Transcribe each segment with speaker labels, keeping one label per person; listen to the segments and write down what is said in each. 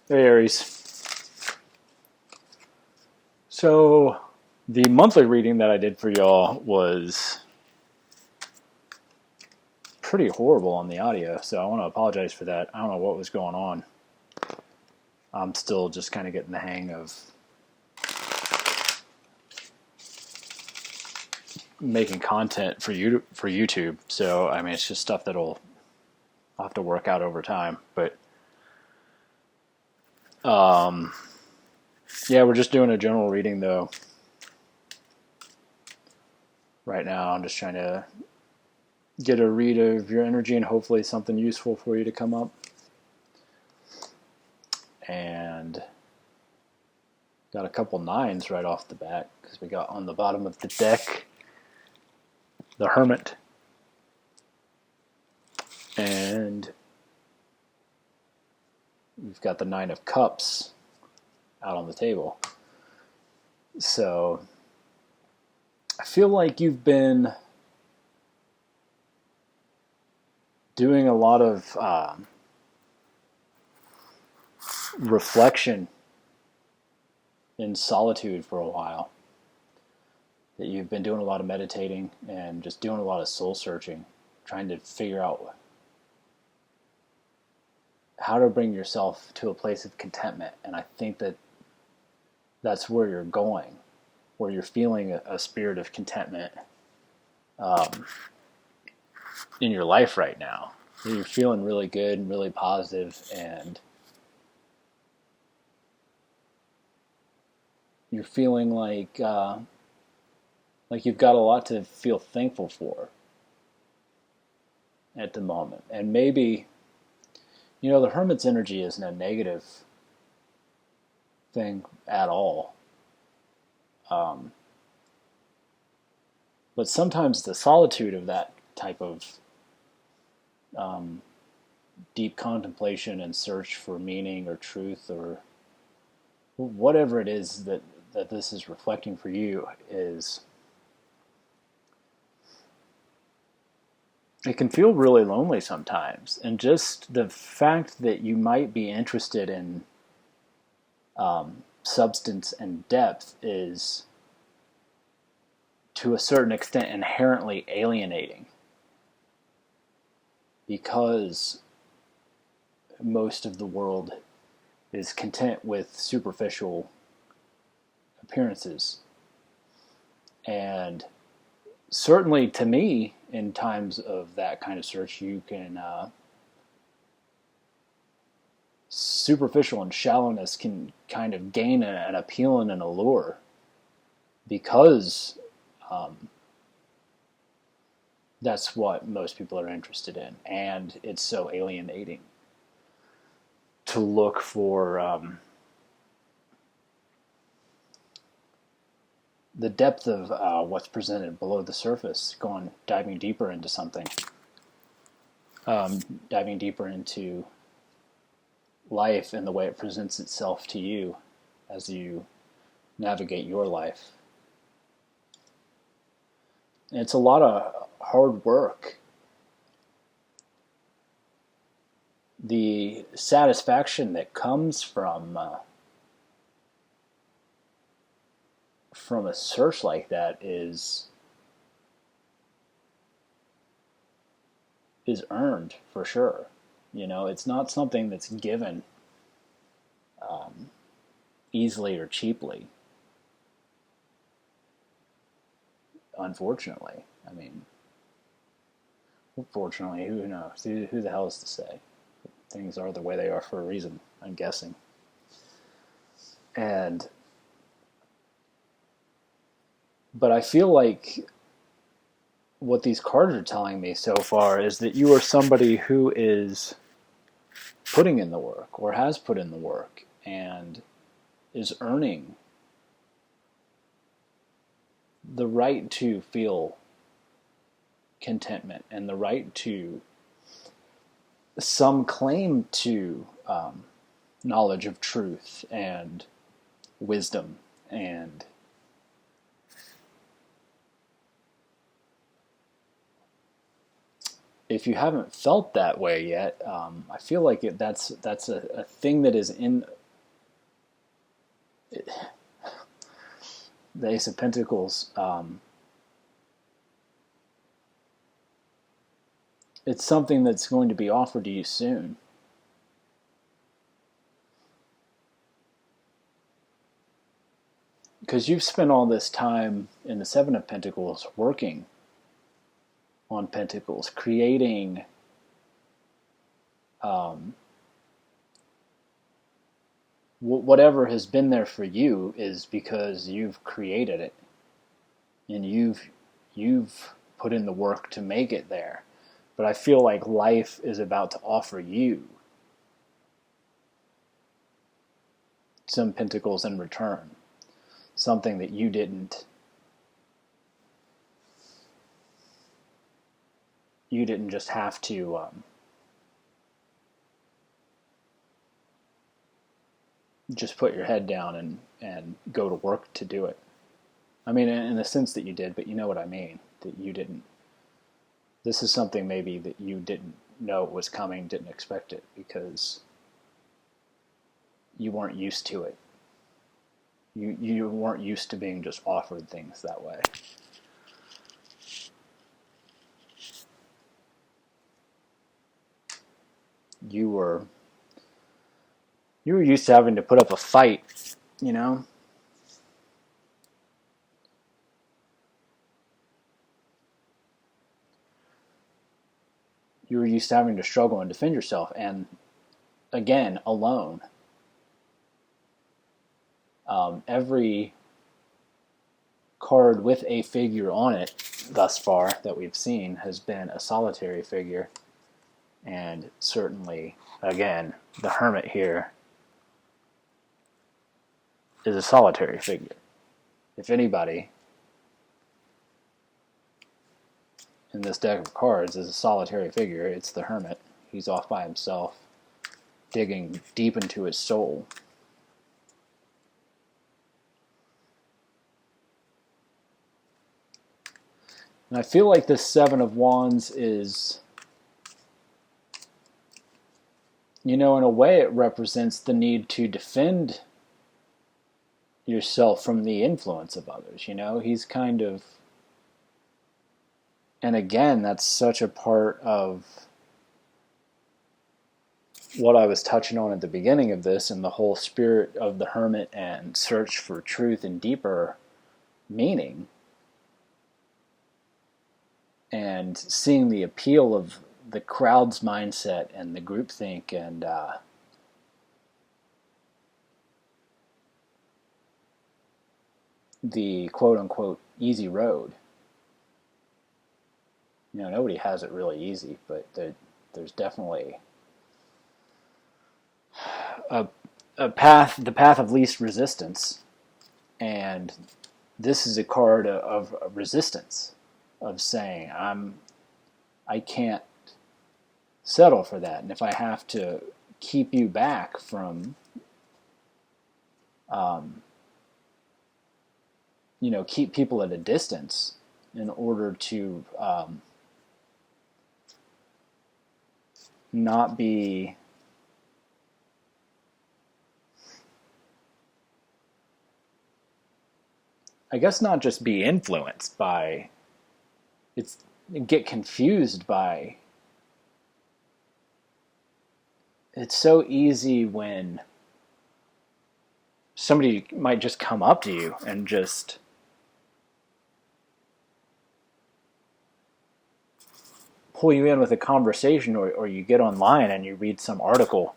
Speaker 1: Hey Aries. So the monthly reading that I did for y'all was pretty horrible on the audio, so I want to apologize for that. I don't know what was going on. I'm still just kind of getting the hang of making content for YouTube. So I mean, it's just stuff I'll have to work out over time. But yeah, we're just doing a general reading though. Right now, I'm just trying to get a read of your energy and hopefully something useful for you to come up. And got a couple nines right off the bat because we got on the bottom of the deck the Hermit, and we've got the Nine of Cups out on the table. So I feel like you've been doing a lot of reflection in solitude for a while. That you've been doing a lot of meditating and just doing a lot of soul searching, trying to figure out how to bring yourself to a place of contentment. And I think that's where you're going, where you're feeling a spirit of contentment in your life right now. You're feeling really good and really positive, and you're feeling like you've got a lot to feel thankful for at the moment. And maybe, the Hermit's energy isn't a negative thing at all. But sometimes the solitude of that type of deep contemplation and search for meaning or truth or whatever it is that this is reflecting for you it can feel really lonely sometimes. And just the fact that you might be interested in substance and depth is, to a certain extent, inherently alienating, because most of the world is content with superficial appearances. And certainly to me, in times of that kind of search, you can superficial and shallowness can kind of gain an appeal and an allure, because that's what most people are interested in, and it's so alienating to look for the depth of what's presented below the surface, diving deeper into something, diving deeper into life and the way it presents itself to you as you navigate your life. And it's a lot of hard work. The satisfaction that comes from a search like that is earned for sure. It's not something that's given easily or cheaply. Unfortunately, fortunately, who knows? Who the hell is to say? Things are the way they are for a reason, I'm guessing. But I feel like what these cards are telling me so far is that you are somebody who is putting in the work, or has put in the work, and is earning the right to feel contentment and the right to some claim to knowledge of truth and wisdom. And if you haven't felt that way yet, I feel like that's a thing that is the Ace of Pentacles, it's something that's going to be offered to you soon. Because you've spent all this time in the Seven of Pentacles working on Pentacles, creating whatever has been there for you is because you've created it, and you've put in the work to make it there. But I feel like life is about to offer you some pentacles in return, something that you didn't just have to just put your head down and go to work to do it. I mean, in the sense that you did, but you know what I mean, that you didn't. This is something maybe that you didn't know was coming, didn't expect it, because you weren't used to it. You weren't used to being just offered things that way. You were used to having to put up a fight, you know? You were used to having to struggle and defend yourself, and again, alone. Every card with a figure on it thus far that we've seen has been a solitary figure. And certainly, again, the Hermit here is a solitary figure. If anybody in this deck of cards is a solitary figure, it's the Hermit. He's off by himself, digging deep into his soul. And I feel like this Seven of Wands is, you know, in a way it represents the need to defend yourself from the influence of others. You know, he's kind of, and again, that's such a part of what I was touching on at the beginning of this, and the whole spirit of the Hermit and search for truth and deeper meaning, and seeing the appeal of the crowd's mindset and the groupthink and the quote-unquote easy road. You know, nobody has it really easy, but there's definitely a path, the path of least resistance, and this is a card of resistance, of saying I can't settle for that, and if I have to keep you back from you know, keep people at a distance in order to not be I guess not just be influenced by get confused by. It's so easy when somebody might just come up to you and just pull you in with a conversation, or you get online and you read some article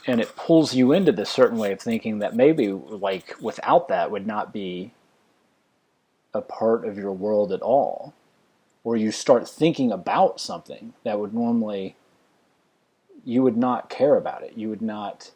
Speaker 1: and it pulls you into this certain way of thinking that maybe, like, without that would not be a part of your world at all. Or you start thinking about something that would normally, you would not care about it. You would not,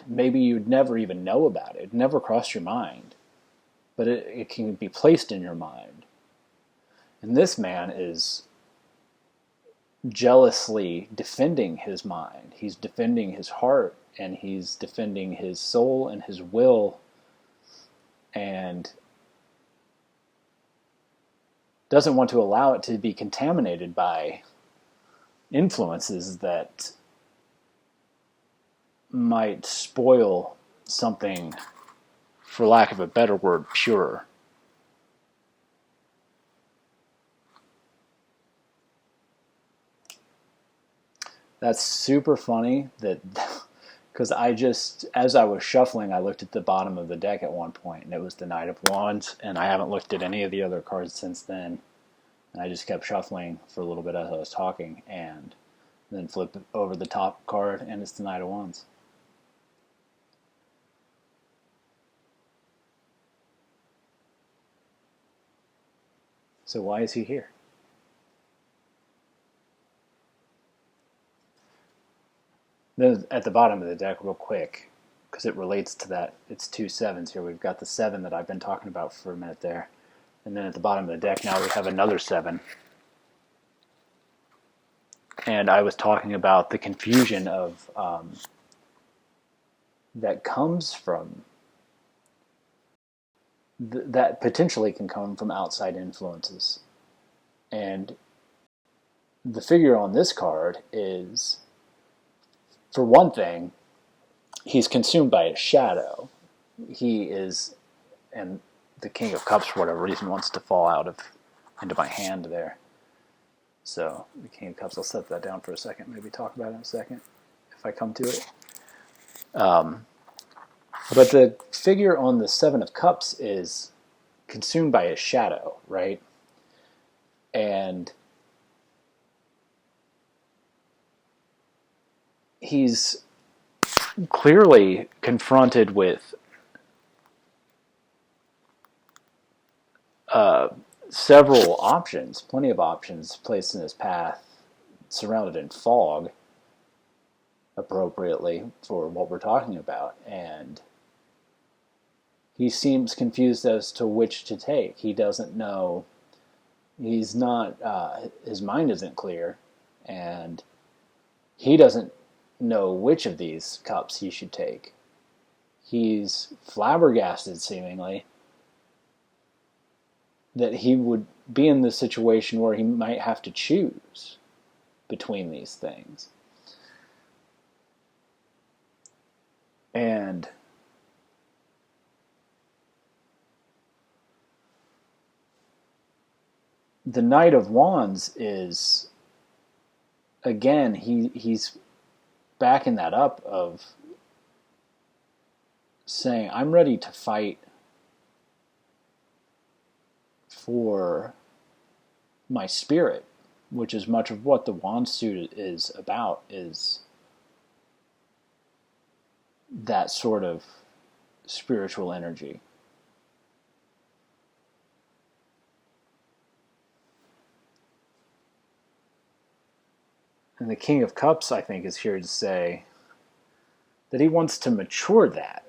Speaker 1: maybe you'd never even know about it. It'd never cross your mind. But it can be placed in your mind. And this man is jealously defending his mind. He's defending his heart, and he's defending his soul and his will, and doesn't want to allow it to be contaminated by influences that might spoil something, for lack of a better word, pure. That's super funny that because as I was shuffling, I looked at the bottom of the deck at one point, and it was the Knight of Wands, and I haven't looked at any of the other cards since then. And I just kept shuffling for a little bit as I was talking, and then flip over the top card, and it's the Knight of Wands. So why is he here? Then at the bottom of the deck, real quick, because it relates to that, it's 2 sevens here. We've got the 7 that I've been talking about for a minute there. And then at the bottom of the deck now we have another 7. And I was talking about the confusion of that comes from, that potentially can come from outside influences. And the figure on this card is, for one thing, he's consumed by his shadow. He is, and the King of Cups, for whatever reason, wants to fall into my hand there. So the King of Cups, I'll set that down for a second, maybe talk about it in a second if I come to it. But the figure on the 7 of Cups is consumed by his shadow, right? And he's clearly confronted with several options, plenty of options placed in his path, surrounded in fog, appropriately for what we're talking about. And he seems confused as to which to take. He doesn't know. He's not, his mind isn't clear, and he doesn't know which of these cups he should take. He's flabbergasted, seemingly, that he would be in the situation where he might have to choose between these things. And the Knight of Wands is, again, he's backing that up of saying, I'm ready to fight for my spirit, which is much of what the Wand suit is about, is that sort of spiritual energy. And the King of Cups, I think, is here to say that he wants to mature that.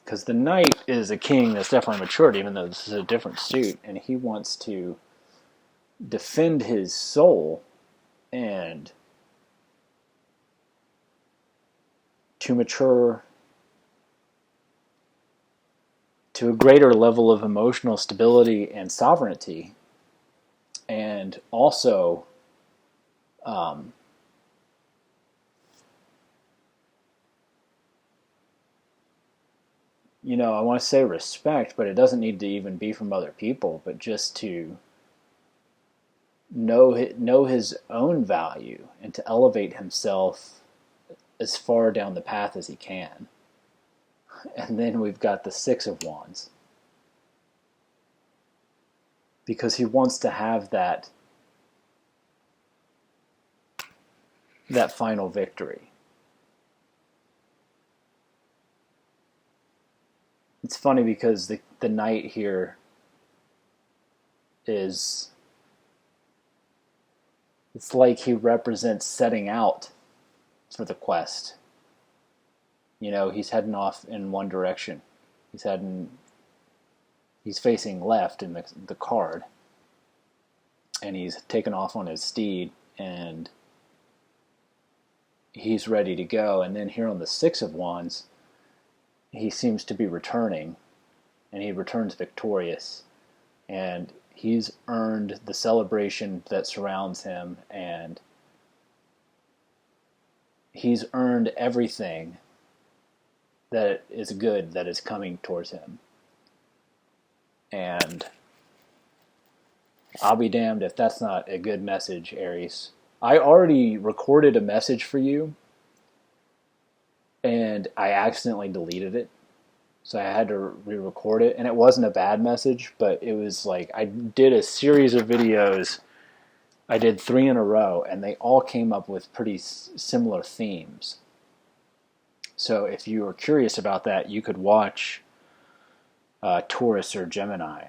Speaker 1: Because the Knight is a king that's definitely matured, even though this is a different suit. And he wants to defend his soul and to mature to a greater level of emotional stability and sovereignty. And also I want to say respect, but it doesn't need to even be from other people, but just to know his own value and to elevate himself as far down the path as he can. And then we've got the 6 of Wands, because he wants to have that final victory. It's funny because the Knight here is, it's like he represents setting out for the quest. He's heading off in one direction. He's facing left in the card, and he's taken off on his steed, and he's ready to go. And then here on the 6 of Wands, he seems to be returning, and he returns victorious, and he's earned the celebration that surrounds him, and he's earned everything that is good that is coming towards him. And I'll be damned if that's not a good message, Aries. I already recorded a message for you, and I accidentally deleted it. So I had to re-record it, and it wasn't a bad message, but it was like I did a series of videos. I did 3 in a row, and they all came up with pretty similar themes. So if you were curious about that, you could watch Taurus or Gemini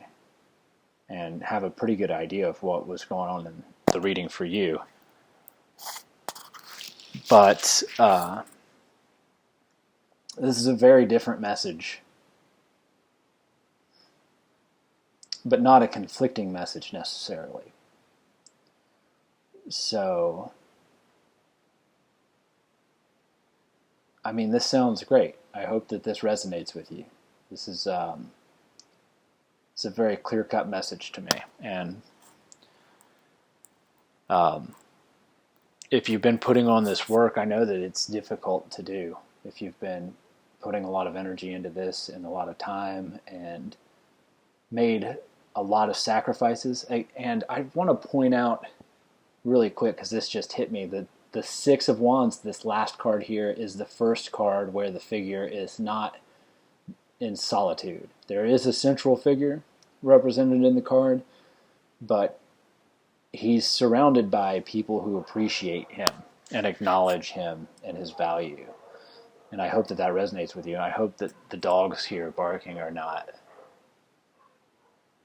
Speaker 1: and have a pretty good idea of what was going on in the reading for you. But this is a very different message, but not a conflicting message necessarily. So, I mean, this sounds great. I hope that this resonates with you. This is it's a very clear-cut message to me. And if you've been putting on this work, I know that it's difficult to do. If you've been putting a lot of energy into this and a lot of time and made a lot of sacrifices. And I want to point out really quick, because this just hit me, that the Six of Wands, this last card here, is the first card where the figure is not in solitude. There is a central figure represented in the card, but he's surrounded by people who appreciate him and acknowledge him and his value. And I hope that that resonates with you. And I hope that the dogs here barking are not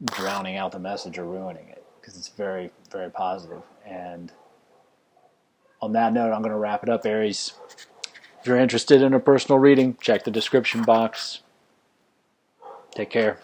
Speaker 1: drowning out the message or ruining it, because it's very, very positive. And on that note, I'm going to wrap it up, Aries. If you're interested in a personal reading, check the description box. Take care.